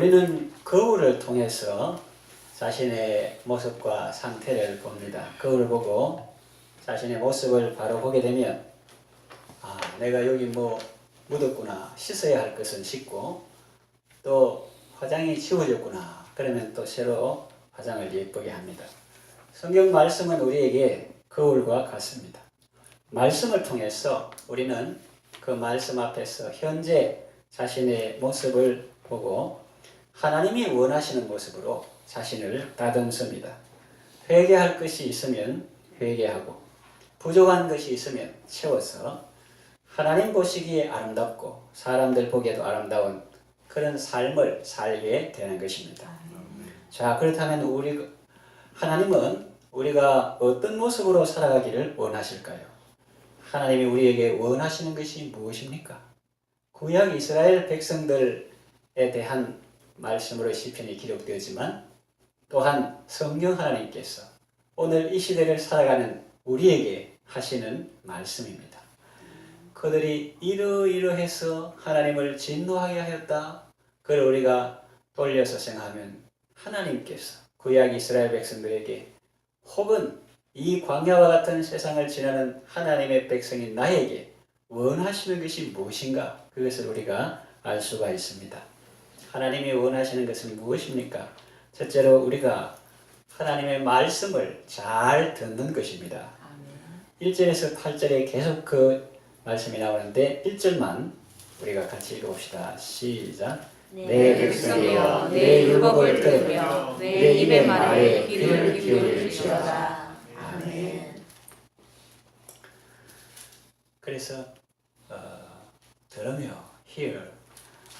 우리는 거울을 통해서 자신의 모습과 상태를 봅니다. 거울을 보고 자신의 모습을 바로 보게 되면 내가 여기 뭐 묻었구나, 씻어야 할 것은 씻고 또 화장이 지워졌구나, 그러면 또 새로 화장을 예쁘게 합니다. 성경 말씀은 우리에게 거울과 같습니다. 말씀을 통해서 우리는 그 말씀 앞에서 현재 자신의 모습을 보고 하나님이 원하시는 모습으로 자신을 다듬습니다. 회개할 것이 있으면 회개하고 부족한 것이 있으면 채워서 하나님 보시기에 아름답고 사람들 보기에도 아름다운 그런 삶을 살게 되는 것입니다. 자, 그렇다면 하나님은 우리가 어떤 모습으로 살아가기를 원하실까요? 하나님이 우리에게 원하시는 것이 무엇입니까? 구약 이스라엘 백성들에 대한 말씀으로 시편이 기록되었지만 또한 성령 하나님께서 오늘 이 시대를 살아가는 우리에게 하시는 말씀입니다. 그들이 이러이러해서 하나님을 진노하게 하였다. 그걸 우리가 돌려서 생각하면 하나님께서 구약 이스라엘 백성들에게 혹은 이 광야와 같은 세상을 지나는 하나님의 백성인 나에게 원하시는 것이 무엇인가? 그것을 우리가 알 수가 있습니다. 하나님이 원하시는 것은 무엇입니까? 첫째로 우리가 하나님의 말씀을 잘 듣는 것입니다. 1절에서 8절에 계속 그 말씀이 나오는데 1절만 우리가 같이 읽어봅시다. 시작. 내 백성이여 내 율법을 들으며 내 입의 말에 귀를 기울일지어다. 아멘. 그래서 들으며 hear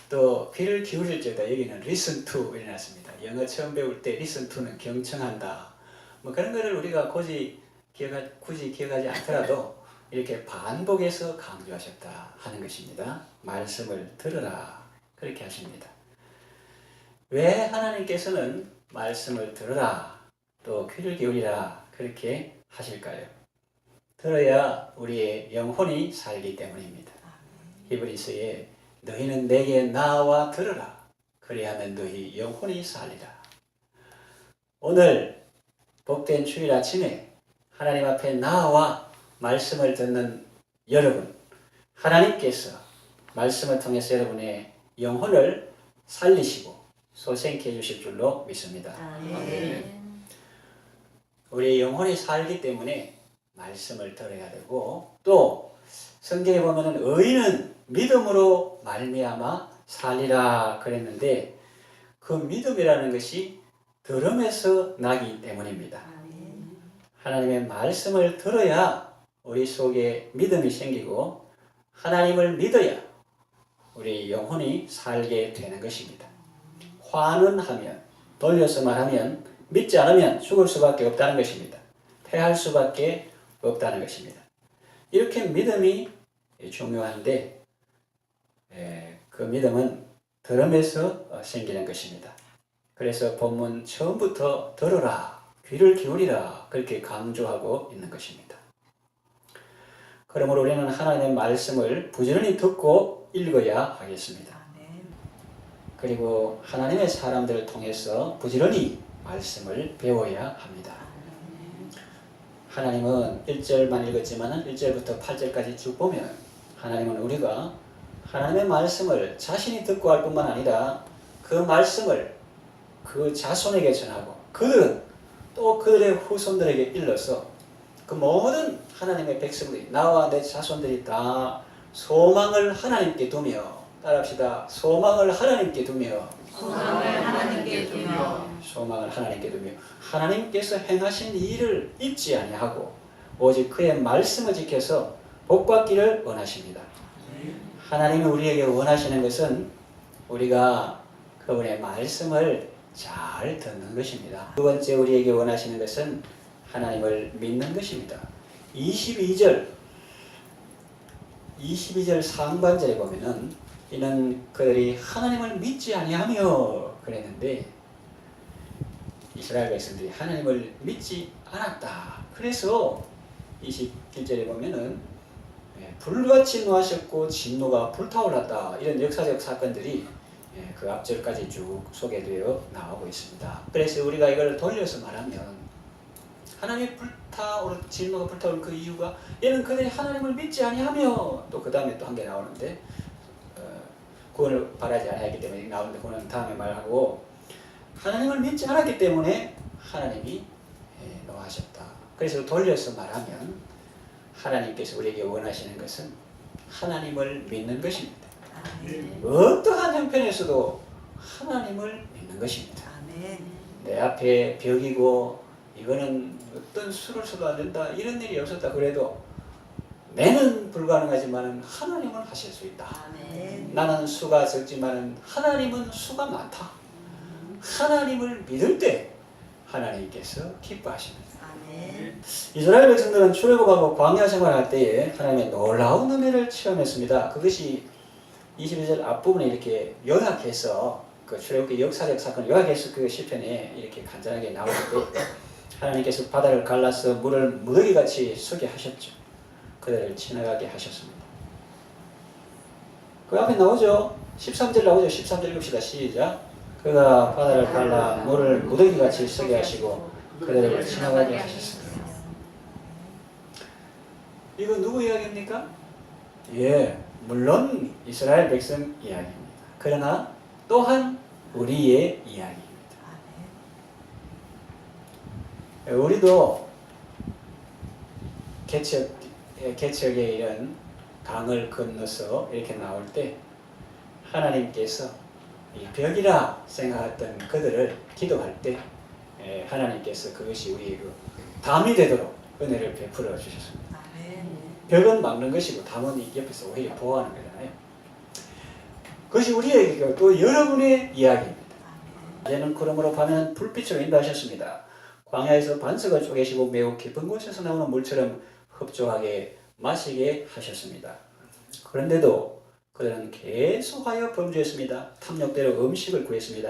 또 귀를 기울일지어다. 여기는 listen to 이래놨습니다. 영어 처음 배울 때 listen to는 경청한다. 뭐 그런 거를 우리가 굳이 기억하지 않더라도 이렇게 반복해서 강조하셨다 하는 것입니다. 말씀을 들으라 그렇게 하십니다. 왜 하나님께서는 말씀을 들으라 또 귀를 기울이라 그렇게 하실까요? 들어야 우리의 영혼이 살기 때문입니다. 히브리서에 너희는 내게 나와 들으라 그리하면 너희 영혼이 살리라. 오늘 복된 주일 아침에 하나님 앞에 나와 말씀을 듣는 여러분, 하나님께서 말씀을 통해서 여러분의 영혼을 살리시고 소생케 해주실 줄로 믿습니다. 우리의 영혼이 살기 때문에 말씀을 들어야 되고 또 성경에 보면은 의인은 믿음으로 말미암아 살리라 그랬는데 그 믿음이라는 것이 들음에서 나기 때문입니다. 하나님의 말씀을 들어야 우리 속에 믿음이 생기고 하나님을 믿어야 우리 영혼이 살게 되는 것입니다. 환원하면 돌려서 말하면 믿지 않으면 죽을 수밖에 없다는 것입니다. 패할 수밖에 없다는 것입니다. 이렇게 믿음이 중요한데 그 믿음은 들음에서 생기는 것입니다. 그래서 본문 처음부터 들으라, 귀를 기울이라 그렇게 강조하고 있는 것입니다. 그러므로 우리는 하나님의 말씀을 부지런히 듣고 읽어야 하겠습니다. 그리고 하나님의 사람들을 통해서 부지런히 말씀을 배워야 합니다. 하나님은 1절만 읽었지만 1절부터 8절까지 쭉 보면 하나님은 우리가 하나님의 말씀을 자신이 듣고 할 뿐만 아니라 그 말씀을 그 자손에게 전하고 그들은 또 그들의 후손들에게 일러서 그 모든 하나님의 백성들이 나와 내 자손들이 다 소망을 하나님께 두며 따라합시다. 소망을 하나님께 두며 소망을 하나님께 두며 하나님께서 행하신 일을 잊지 아니하고 오직 그의 말씀을 지켜서 복받기를 원하십니다. 하나님이 우리에게 원하시는 것은 우리가 그분의 말씀을 잘 듣는 것입니다. 두 번째 우리에게 원하시는 것은 하나님을 믿는 것입니다. 22절 상반절에 보면은 이는 그들이 하나님을 믿지 아니하며 그랬는데 이스라엘 백성들이 하나님을 믿지 않았다. 그래서 21절에 보면은 불같이 노하셨고 진노가 불타올랐다. 이런 역사적 사건들이 그 앞절까지 쭉 소개되어 나오고 있습니다. 그래서 우리가 이걸 돌려서 말하면 하나님의 진노가 불타오른 그 이유가 얘는 그들이 하나님을 믿지 아니하며 또 그 다음에 또 한 개 나오는데 구원을 바라지 않았기 때문에 나오는데 그거는 다음에 말하고 하나님을 믿지 않았기 때문에 하나님이 노하셨다. 그래서 돌려서 말하면 하나님께서 우리에게 원하시는 것은 하나님을 믿는 것입니다. 어떠한 형편에서도 하나님을 믿는 것입니다. 내 앞에 벽이고 이거는 어떤 수를 써도 안 된다 이런 일이 없었다 그래도 내는 불가능하지만 하나님은 하실 수 있다. 나는 수가 적지만 하나님은 수가 많다. 하나님을 믿을 때 하나님께서 기뻐하십니다. 이스라엘 백성들은 출애굽하고 광야 생활할 때에 하나님의 놀라운 은혜를 체험했습니다. 그것이 22절 앞부분에 이렇게 요약해서 그 출애굽의 역사적 사건을 요약해서 그 시편에 이렇게 간단하게 나오는데 하나님께서 바다를 갈라서 물을 무더기같이 서게 하셨죠. 그들을 지나가게 하셨습니다. 그 앞에 나오죠. 13절 나오죠. 13절 읽읍시다. 시작. 그가 바다를 갈라 물을 무더기같이 서게 하시고 그들을 지나가게 하셨습니다. 이거 누구 이야기입니까? 예, 물론 이스라엘 백성 이야기입니다. 그러나 또한 우리의 이야기입니다. 우리도 개척의 이런 강을 건너서 이렇게 나올 때 하나님께서 이 벽이라 생각했던 그들을 기도할 때 하나님께서 그것이 우리의 담이 되도록 은혜를 베풀어 주셨습니다. 벽은 막는 것이고 담은 옆에서 오히려 보호하는 거잖아요. 그것이 우리에게 또 여러분의 이야기입니다. 이제는 그러므로 밤에는 불빛으로 인도하셨습니다. 광야에서 반석을 쪼개시고 매우 깊은 곳에서 나오는 물처럼 흡족하게 마시게 하셨습니다. 그런데도 그들은 계속하여 범죄했습니다. 탐욕대로 음식을 구했습니다.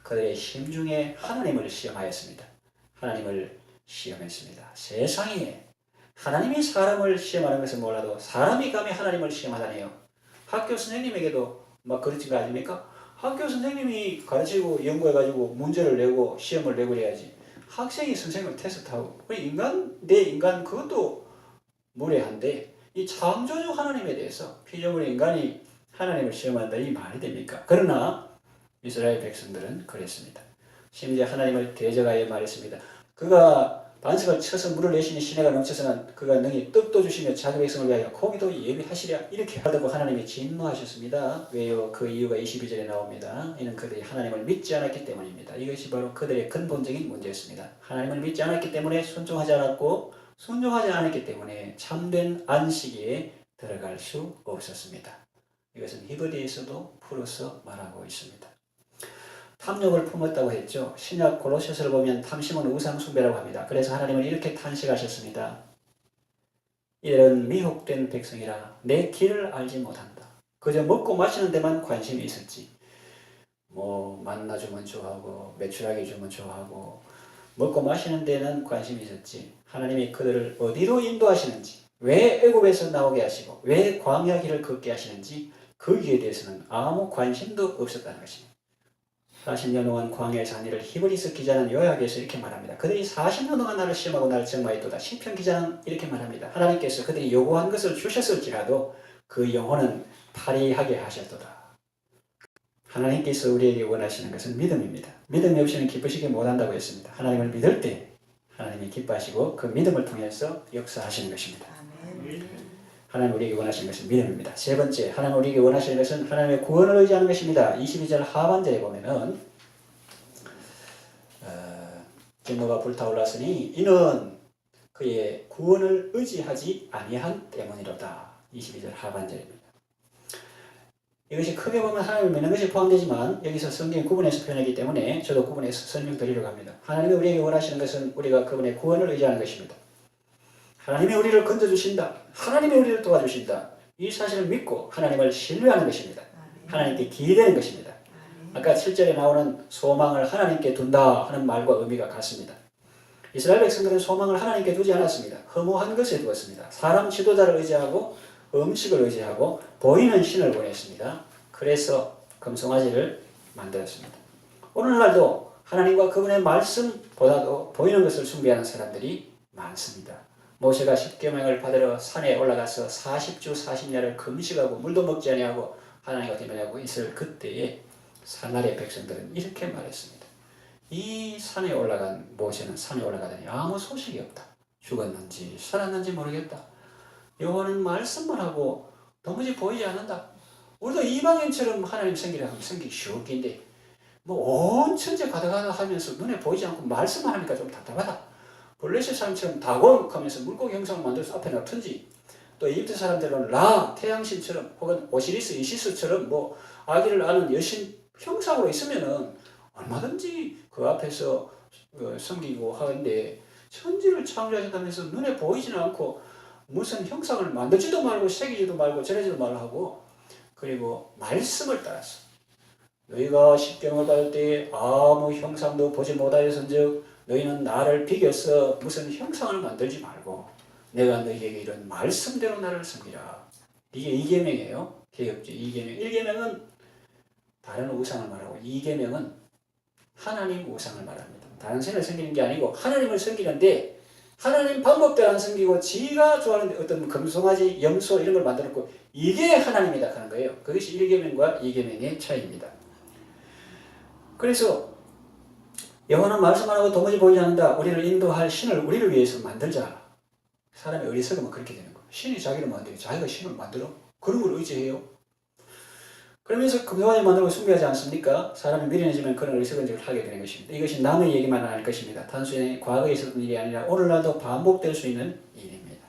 그들의 심중에 하나님을 시험하였습니다. 하나님을 시험했습니다. 세상에 하나님이 사람을 시험하는 것을 몰라도 사람이 감히 하나님을 시험하다니요. 학교 선생님에게도 막 그렇지 거 아닙니까? 학교 선생님이 가르치고 연구해가지고 문제를 내고 시험을 내고 그래야지. 학생이 선생님을 테스트하고 내 인간 그것도 무례한데 이 창조주 하나님에 대해서 피조물의 인간이 하나님을 시험한다 이 말이 됩니까? 그러나 이스라엘 백성들은 그랬습니다. 심지어 하나님을 대적하여 말했습니다. 그가 반석을 쳐서 물을 내시니 시내가 넘쳐서는 그가 능히 떡도 주시며 자기 백성을 위하여 고기도 예비하시랴 이렇게 하다고 하나님이 진노하셨습니다. 왜요? 그 이유가 22절에 나옵니다. 이는 그들이 하나님을 믿지 않았기 때문입니다. 이것이 바로 그들의 근본적인 문제였습니다. 하나님을 믿지 않았기 때문에 순종하지 않았고 순종하지 않았기 때문에 참된 안식에 들어갈 수 없었습니다. 이것은 히브리에서도 풀어서 말하고 있습니다. 탐욕을 품었다고 했죠. 신약 골로새서를 보면 탐심은 우상숭배라고 합니다. 그래서 하나님은 이렇게 탄식하셨습니다. 이들은 미혹된 백성이라 내 길을 알지 못한다. 그저 먹고 마시는 데만 관심이 있었지. 만나 주면 좋아하고 매출하게 주면 좋아하고 먹고 마시는 데는 관심이 있었지. 하나님이 그들을 어디로 인도하시는지, 왜 애굽에서 나오게 하시고 왜 광야 길을 걷게 하시는지 거기에 대해서는 아무 관심도 없었다는 것입니다. 40년 동안 광야에서 한 일을 히브리서 기자는 요약해서 이렇게 말합니다. 그들이 40년 동안 나를 시험하고 나를 증마했도다. 시편 기자는 이렇게 말합니다. 하나님께서 그들이 요구한 것을 주셨을지라도 그 영혼은 파리하게 하셨도다. 하나님께서 우리에게 원하시는 것은 믿음입니다. 믿음이 없이는 기쁘시게 못한다고 했습니다. 하나님을 믿을 때 하나님이 기뻐하시고 그 믿음을 통해서 역사하시는 것입니다. 하나님 우리에게 원하시는 것은 믿음입니다. 세 번째, 하나님 우리에게 원하시는 것은 하나님의 구원을 의지하는 것입니다. 22절 하반절에 보면은 진노가 불타올랐으니 이는 그의 구원을 의지하지 아니한 때문이로다. 22절 하반절입니다. 이것이 크게 보면 하나님을 믿는 것이 포함되지만 여기서 성경이 구분해서 표현하기 때문에 저도 구분해서 설명드리려고 합니다. 하나님이 우리에게 원하시는 것은 우리가 그분의 구원을 의지하는 것입니다. 하나님이 우리를 건져주신다. 하나님이 우리를 도와주신다. 이 사실을 믿고 하나님을 신뢰하는 것입니다. 하나님께 기대는 것입니다. 아까 7절에 나오는 소망을 하나님께 둔다 하는 말과 의미가 같습니다. 이스라엘 백성들은 소망을 하나님께 두지 않았습니다. 허무한 것에 두었습니다. 사람 지도자를 의지하고 음식을 의지하고 보이는 신을 원했습니다. 그래서 금송아지를 만들었습니다. 오늘날도 하나님과 그분의 말씀보다도 보이는 것을 숭배하는 사람들이 많습니다. 모세가 십계명을 받으러 산에 올라가서 40주 40야를 금식하고 물도 먹지 아니하고 하나님과 대면하고 있을 그때에 사마리아 백성들은 이렇게 말했습니다. 이 산에 올라간 모세는 산에 올라가더니 아무 소식이 없다. 죽었는지 살았는지 모르겠다. 여호와는 말씀만 하고 도무지 보이지 않는다. 우리도 이방인처럼 하나님 섬기려 하면 섬기기 쉬웠긴데 뭐 온 천재 가다가다 하면서 눈에 보이지 않고 말씀만 하니까 좀 답답하다. 블레셋 사람처럼 다곤하면서 물고기 형상을 만들어서 앞에 놔둔지, 또 이집트 사람들은 라, 태양신처럼 혹은 오시리스, 이시스처럼 뭐 아기를 아는 여신 형상으로 있으면은 얼마든지 그 앞에서 섬기고 하는데, 천지를 창조하셨다면서 눈에 보이지는 않고 무슨 형상을 만들지도 말고 새기지도 말고 저러지도 말고 하고, 그리고 말씀을 따랐어. 너희가 십계명을 받을 때 아무 형상도 보지 못하였은즉 너희는 나를 비겨서 무슨 형상을 만들지 말고 내가 너희에게 이런 말씀대로 나를 섬기라. 이게 2계명이에요. 개혁주의 2계명. 1계명은 다른 우상을 말하고 2계명은 하나님 우상을 말합니다. 다른 신을 섬기는 게 아니고 하나님을 섬기는데 하나님 방법대로 안 섬기고 지가 좋아하는 어떤 금송아지, 염소 이런 걸 만들었고 이게 하나님이다 하는 거예요. 그것이 1계명과 2계명의 차이입니다. 그래서 여호와는 말씀 안 하고 도무지 보이지 않는다. 우리를 인도할 신을 우리를 위해서 만들자. 사람이 어리석으면 그렇게 되는 거예요. 신이 자기를 만들어. 자기가 신을 만들어? 그런 걸 의지해요. 그러면서 금요일에 만들고 숭배하지 않습니까? 사람이 미련해지면 그런 어리석은 짓을 하게 되는 것입니다. 이것이 남의 얘기만 아닐 것입니다. 단순히 과거에 있었던 일이 아니라 오늘날도 반복될 수 있는 일입니다.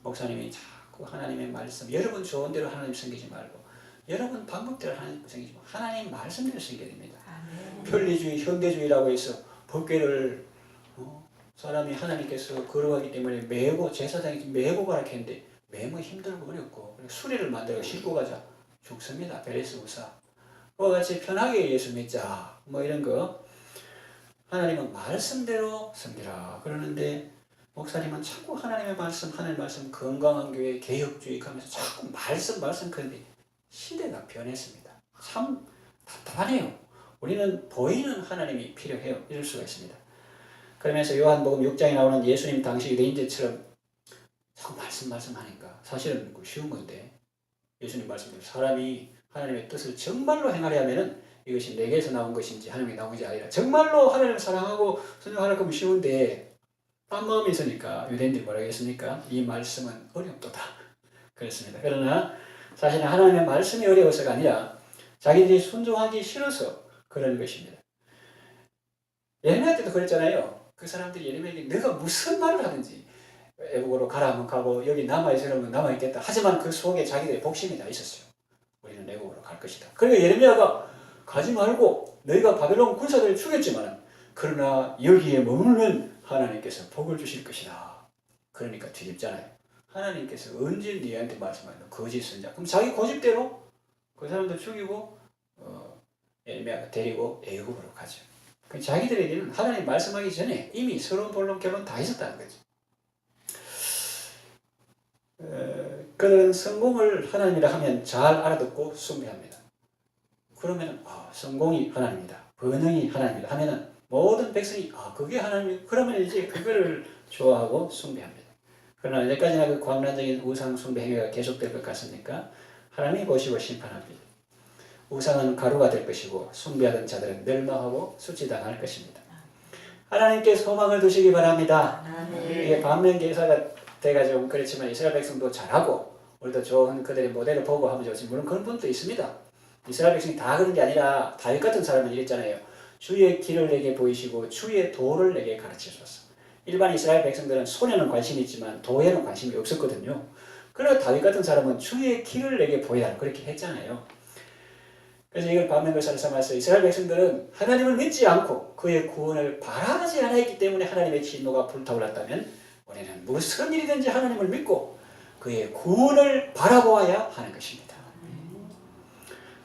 목사님이 자꾸 하나님의 말씀, 여러분 좋은 대로 하나님 섬기지 말고 여러분 방법대로 하나님 섬기지 말고 하나님 말씀대로 섬겨야 됩니다. 편리주의, 현대주의라고 해서 법궤를 사람이 하나님께서 거룩하기 때문에 메고 제사장이 메고 가라 했는데 메면 힘들고 어렵고 수레를 만들어 싣고 가자 죽습니다. 베레스 우사. 그와 같이 편하게 예수 믿자 뭐 이런 거. 하나님은 말씀대로 섬기라 그러는데 목사님은 자꾸 하나님의 말씀, 하나님의 말씀, 건강한 교회, 개혁주의 하면서 자꾸 말씀 그런데 시대가 변했습니다. 참 답답하네요. 우리는 보이는 하나님이 필요해요. 이럴 수가 있습니다. 그러면서 요한복음 6장에 나오는 예수님 당시 유대인들처럼 자꾸 말씀하니까 사실은 쉬운 건데 예수님 말씀대로 사람이 하나님의 뜻을 정말로 행하려 하면은 이것이 내게서 나온 것인지 하나님이 나온 것이 아니라 정말로 하나님을 사랑하고 순종하려고 하면 쉬운데 딴 마음이 있으니까 유대인들이 뭐라고 했습니까? 이 말씀은 어렵도다. 그렇습니다. 그러나 사실은 하나님의 말씀이 어려워서가 아니라 자기들이 순종하기 싫어서 그런 것입니다. 예레미야 때도 그랬잖아요. 그 사람들이 예레미야에게 내가 무슨 말을 하든지 애국으로 가라 하면 가고 여기 남아있으려면 남아있겠다. 하지만 그 속에 자기들의 복심이 다 있었어요. 우리는 애국으로 갈 것이다. 그러니까 예레미야가 가지 말고 너희가 바벨론 군사들을 죽였지만 그러나 여기에 머물면 하나님께서 복을 주실 것이다. 그러니까 뒤집잖아요. 하나님께서 언제 너희한테 말씀하는 거짓 선자. 그럼 자기 고집대로 그 사람들 죽이고 예레미야가 데리고 애국으로 가죠. 자기들에게는 하나님 말씀하기 전에 이미 서론 본론 결론 다 있었다는 거죠. 그들은 성공을 하나님이라 하면 잘 알아듣고 숭배합니다. 그러면 성공이 하나님이다. 번영이 하나님이다 하면은 모든 백성이 그게 하나님 그러면 이제 그거를 좋아하고 숭배합니다. 그러나 언제까지나 그 광란적인 우상 숭배 행위가 계속될 것 같습니까? 하나님이 보시고 심판합니다. 우상은 가루가 될 것이고 숭배하던 자들은 멸망하고 수치당할 것입니다. 하나님께 소망을 두시기 바랍니다. 이게 반면교사가 돼가지고 그렇지만 이스라엘 백성도 잘하고 우리도 좋은 그들의 모델을 보고 하면 좋지. 물론 그런 분도 있습니다. 이스라엘 백성이 다 그런 게 아니라 다윗 같은 사람은 이랬잖아요. 주의 길을 내게 보이시고 주의 도를 내게 가르쳐 주소서. 일반 이스라엘 백성들은 소녀는 관심이 있지만 도에는 관심이 없었거든요. 그러나 다윗 같은 사람은 주의 길을 내게 보이라 그렇게 했잖아요. 그래서 이걸 반면교사를 삼아서 이스라엘 백성들은 하나님을 믿지 않고 그의 구원을 바라지 않았기 때문에 하나님의 진노가 불타올랐다면 우리는 무슨 일이든지 하나님을 믿고 그의 구원을 바라보아야 하는 것입니다.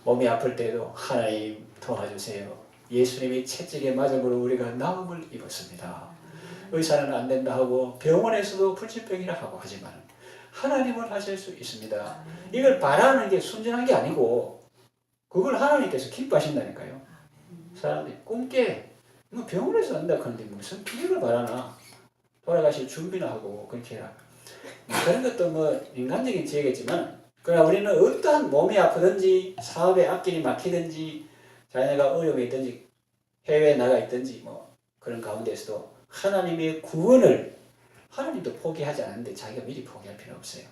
몸이 아플 때도 하나님 도와주세요. 예수님이 채찍에 맞음으로 우리가 나음을 입었습니다. 의사는 안 된다 하고 병원에서도 불치병이라 하고 하지만 하나님을 하실 수 있습니다. 이걸 바라는 게 순전한 게 아니고 그걸 하나님께서 기뻐하신다니까요. 사람들이 꿈깨 뭐 병원에서 한다 그런데 무슨 피해를 바라나. 돌아가실 준비나 하고 그렇게 해라. 그런 것도 뭐 인간적인 지혜겠지만, 그러나 우리는 어떠한 몸이 아프든지 사업에 앞길이 막히든지 자녀가 어려움에 있든지 해외에 나가 있든지 뭐 그런 가운데서도 하나님의 구원을 하나님도 포기하지 않았는데 자기가 미리 포기할 필요 없어요.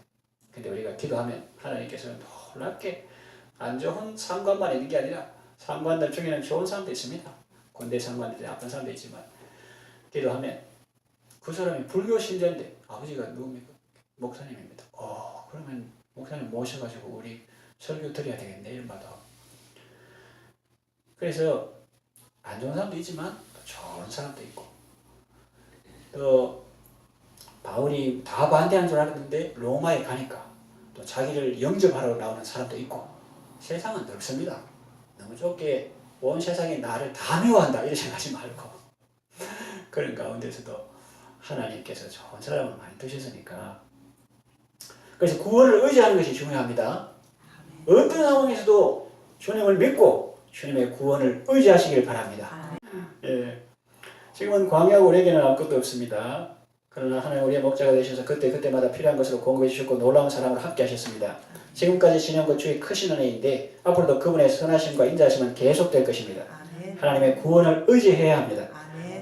근데 우리가 기도하면 하나님께서 놀랍게 안 좋은 상관만 있는 게 아니라 상관들 중에는 좋은 사람도 있습니다. 군대 상관들 나쁜 사람도 있지만 기도하면 그 사람이 불교 신자인데 아버지가 누굽니까? 목사님입니다. 그러면 목사님 모셔가지고 우리 설교 드려야 되겠네 이런 말도 하고. 그래서 안 좋은 사람도 있지만 또 좋은 사람도 있고, 또 바울이 다 반대한 줄 알았는데 로마에 가니까 또 자기를 영접하러 나오는 사람도 있고. 세상은 넓습니다. 너무 좁게 온 세상이 나를 다 미워한다 이렇게 생각하지 말고 그런 가운데서도 하나님께서 좋은 사람을 많이 두셨으니까. 그래서 구원을 의지하는 것이 중요합니다. 어떤 상황에서도 주님을 믿고 주님의 구원을 의지하시길 바랍니다. 예. 지금은 광야고 우리에게는 아무것도 없습니다. 그러나 하나님 우리의 목자가 되셔서 그때마다 필요한 것으로 공급해 주셨고 놀라운 사랑을 함께 하셨습니다. 지금까지 신령과 주의 크신 은혜인데 앞으로도 그분의 선하심과 인자하심은 계속될 것입니다. 하나님의 구원을 의지해야 합니다.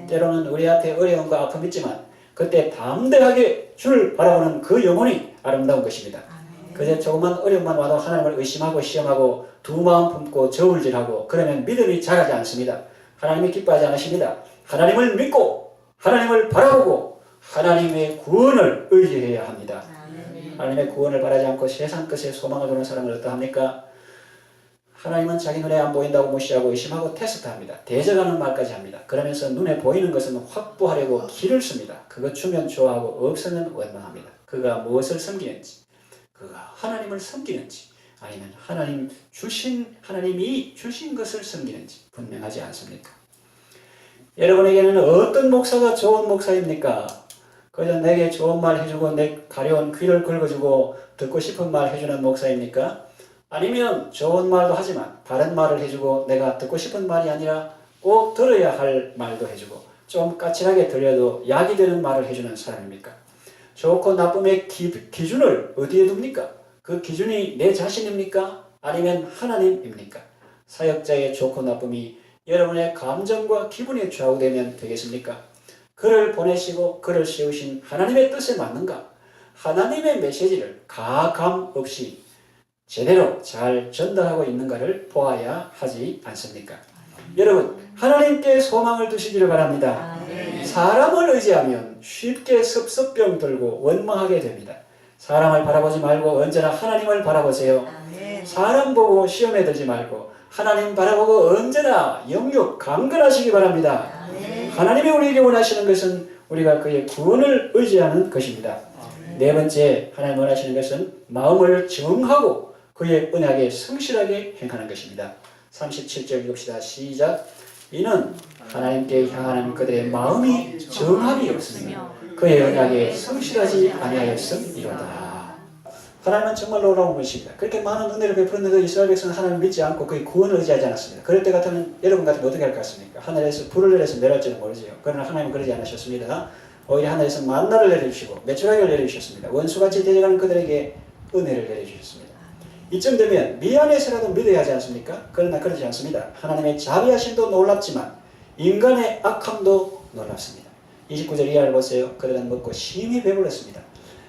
때로는 우리 앞에 어려움과 아픔이 있지만 그때 담대하게 주를 바라보는 그 영혼이 아름다운 것입니다. 그저 조그만 어려움만 와도 하나님을 의심하고 시험하고 두 마음 품고 저울질하고 그러면 믿음이 자라지 않습니다. 하나님이 기뻐하지 않으십니다. 하나님을 믿고 하나님을 바라보고 하나님의 구원을 의지해야 합니다. 하나님의 구원을 바라지 않고 세상 것에 소망을 두는 사람은 어떠합니까? 하나님은 자기 눈에 안 보인다고 무시하고 의심하고 테스트합니다. 대적하는 말까지 합니다. 그러면서 눈에 보이는 것은 확보하려고 길을 씁니다. 그것 주면 좋아하고 없으면 원망합니다. 그가 무엇을 섬기는지, 그가 하나님을 섬기는지 아니면 하나님이 주신 것을 섬기는지 분명하지 않습니까? 여러분에게는 어떤 목사가 좋은 목사입니까? 그저 내게 좋은 말 해주고 내 가려운 귀를 긁어주고 듣고 싶은 말 해주는 목사입니까? 아니면 좋은 말도 하지만 바른 말을 해주고 내가 듣고 싶은 말이 아니라 꼭 들어야 할 말도 해주고 좀 까칠하게 들려도 약이 되는 말을 해주는 사람입니까? 좋고 나쁨의 기준을 어디에 둡니까? 그 기준이 내 자신입니까? 아니면 하나님입니까? 사역자의 좋고 나쁨이 여러분의 감정과 기분에 좌우되면 되겠습니까? 그를 보내시고 그를 세우신 하나님의 뜻에 맞는가? 하나님의 메시지를 가감 없이 제대로 잘 전달하고 있는가를 보아야 하지 않습니까? 여러분, 하나님께 소망을 두시기를 바랍니다. 사람을 의지하면 쉽게 섭섭병 들고 원망하게 됩니다. 사람을 바라보지 말고 언제나 하나님을 바라보세요. 사람 보고 시험에 들지 말고 하나님 바라보고 언제나 영육 강건하시기 바랍니다. 하나님이 우리에게 원하시는 것은 우리가 그의 구원을 의지하는 것입니다. 네 번째, 하나님 원하시는 것은 마음을 정하고 그의 언약에 성실하게 행하는 것입니다. 37절 읽읍시다. 시작. 이는 하나님께 향하는 그들의 마음이 정함이 없으니 그의 언약에 성실하지 아니하였음이로다. 하나님은 정말 놀라운 분이십니다. 그렇게 많은 은혜를 베풀었는데도 이스라엘 백성은 하나님을 믿지 않고 그의 구원을 의지하지 않았습니다. 그럴 때 같으면 여러분 같으면 어떻게 할 것 같습니까? 하늘에서 불을 내려서 멸할지는 모르지요. 그러나 하나님은 그러지 않으셨습니다. 오히려 하늘에서 만나를 내려주시고 메추라기를 내려주셨습니다. 원수같이 대적하는 그들에게 은혜를 내려주셨습니다. 이쯤 되면 미안해서라도 믿어야 하지 않습니까? 그러나 그러지 않습니다. 하나님의 자비하심도 놀랍지만 인간의 악함도 놀랍습니다. 29절 이하를 보세요. 그들은 먹고 심히 배불렀습니다.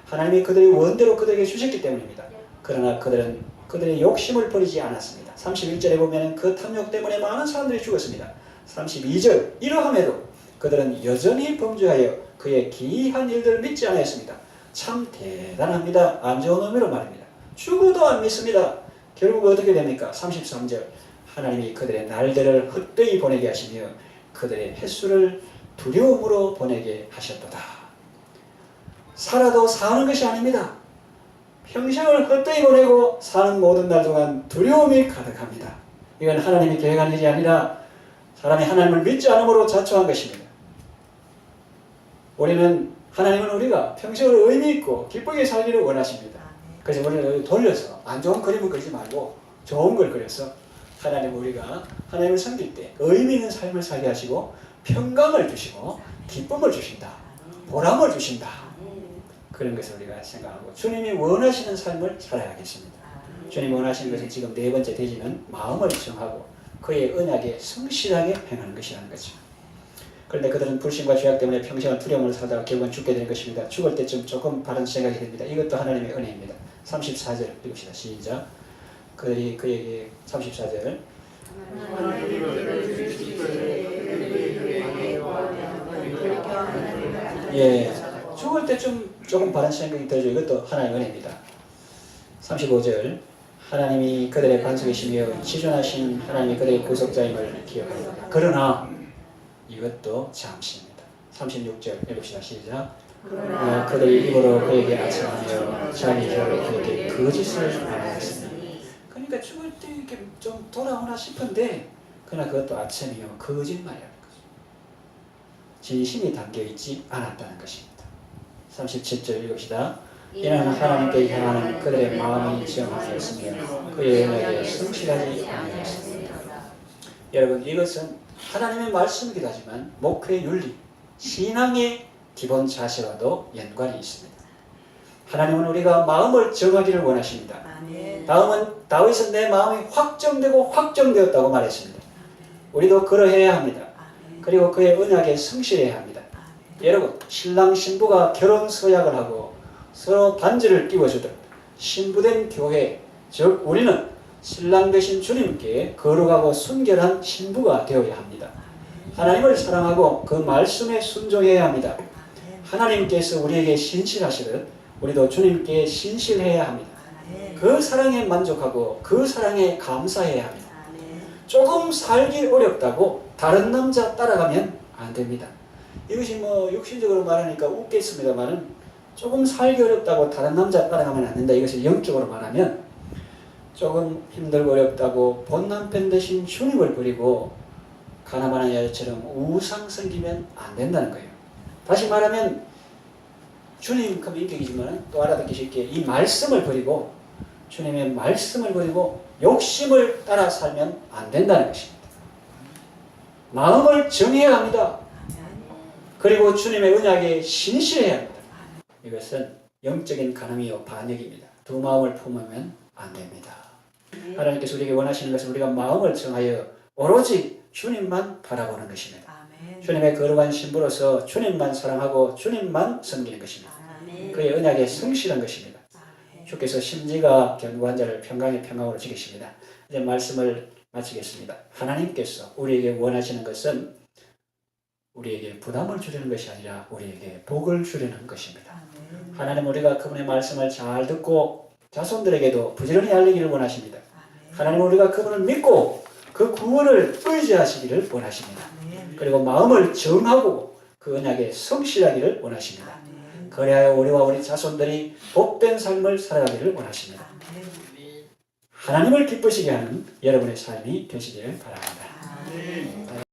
하나님이 그들의 원대로 그들에게 주셨기 때문입니다. 그러나 그들은 그들의 욕심을 버리지 않았습니다. 31절에 보면 그 탐욕 때문에 많은 사람들이 죽었습니다. 32절 이러함에도 그들은 여전히 범죄하여 그의 기이한 일들을 믿지 않았습니다. 참 대단합니다. 안 좋은 의미로 말입니다. 죽어도 안 믿습니다. 결국 어떻게 됩니까? 33절 하나님이 그들의 날들을 헛되이 보내게 하시며 그들의 횟수를 두려움으로 보내게 하셨도다. 살아도 사는 것이 아닙니다. 평생을 헛되이 보내고 사는 모든 날 동안 두려움이 가득합니다. 이건 하나님이 계획한 일이 아니라 사람이 하나님을 믿지 않음으로 자초한 것입니다. 하나님은 우리가 평생을 의미 있고 기쁘게 살기를 원하십니다. 그래서 우리를 돌려서 안 좋은 그림을 그리지 말고 좋은 걸 그려서 하나님 우리가 하나님을 섬길 때 의미 있는 삶을 살게 하시고 평강을 주시고 기쁨을 주신다. 보람을 주신다. 그런 것을 우리가 생각하고 주님이 원하시는 삶을 살아야겠습니다. 주님이 원하시는 것은 지금 네 번째 대지는 마음을 정하고 그의 언약에 성실하게 행하는 것이라는 거죠. 그런데 그들은 불신과 죄악 때문에 평생을 두려움을 살다가 결국은 죽게 될 것입니다. 죽을 때쯤 조금 바른 생각이 듭니다. 이것도 하나님의 은혜입니다. 34절 읽읍시다. 시작. 그들이 그에게 34절 예, 죽을 때쯤 조금 바른 생각이 들죠. 이것도 하나님의 은혜입니다. 35절 하나님이 그들의 반석이시며 지존하신 하나님이 그들의 구속자임을 기억합니다. 그러나 이것도 잠시입니다. 36절 읽읍시다. 시작. 그들이 입으로 그에게 아첨하며 자기 혀로 그에게 거짓을 말하였습니다. 그러니까 죽을 때 이렇게 좀 돌아오나 싶은데 그러나 그것도 아첨이요 거짓말이라는 거죠. 진심이 담겨있지 않았다는 것입니다. 37절 읽읍시다. 이는 하나님께 향하는 그들의 마음이 정하였으며 그의 은혜에 성실하지 아니하였습니다. 여러분 이것은 하나님의 말씀이기도 하지만 목회의 윤리, 신앙의 기본 자세와도 연관이 있습니다. 하나님은 우리가 마음을 정하기를 원하십니다. 다음은 다윗은 내 마음이 확정되고 확정되었다고 말했습니다. 우리도 그러해야 합니다. 그리고 그의 언약에 성실해야 합니다. 여러분 신랑 신부가 결혼 서약을 하고 서로 반지를 끼워주듯 신부된 교회, 즉 우리는 신랑 되신 주님께 거룩하고 순결한 신부가 되어야 합니다. 하나님을 사랑하고 그 말씀에 순종해야 합니다. 하나님께서 우리에게 신실하시듯 우리도 주님께 신실해야 합니다. 그 사랑에 만족하고 그 사랑에 감사해야 합니다. 조금 살기 어렵다고 다른 남자 따라가면 안 됩니다. 이것이 뭐 육신적으로 말하니까 웃겠습니다만은 조금 살기 어렵다고 다른 남자 따라가면 안 된다. 이것을 영적으로 말하면 조금 힘들고 어렵다고 본 남편 대신 주님을 버리고 가나마나 여자처럼 우상 섬기면 안 된다는 거예요. 다시 말하면 주님 그럼 인격이지만 또 알아듣기 쉽게 이 말씀을 버리고 주님의 말씀을 버리고 욕심을 따라 살면 안 된다는 것입니다. 마음을 정해야 합니다. 그리고 주님의 언약에 신실해야 합니다. 이것은 영적인 간음이요 반역입니다. 두 마음을 품으면 안 됩니다. 하나님께서 우리에게 원하시는 것은 우리가 마음을 정하여 오로지 주님만 바라보는 것입니다. 주님의 거룩한 신부로서 주님만 사랑하고 주님만 섬기는 것입니다. 그의 언약에 성실한 것입니다. 주께서 심지가 견고한 자를 평강의 평강으로 지키십니다. 이제 말씀을 마치겠습니다. 하나님께서 우리에게 원하시는 것은 우리에게 부담을 주려는 것이 아니라 우리에게 복을 주려는 것입니다. 하나님 우리가 그분의 말씀을 잘 듣고 자손들에게도 부지런히 알리기를 원하십니다. 하나님 우리가 그분을 믿고 그 구원을 의지하시기를 원하십니다. 그리고 마음을 정하고 그 언약에 성실하기를 원하십니다. 그래야 우리와 우리 자손들이 복된 삶을 살아가기를 원하십니다. 하나님을 기쁘시게 하는 여러분의 삶이 되시길 바랍니다.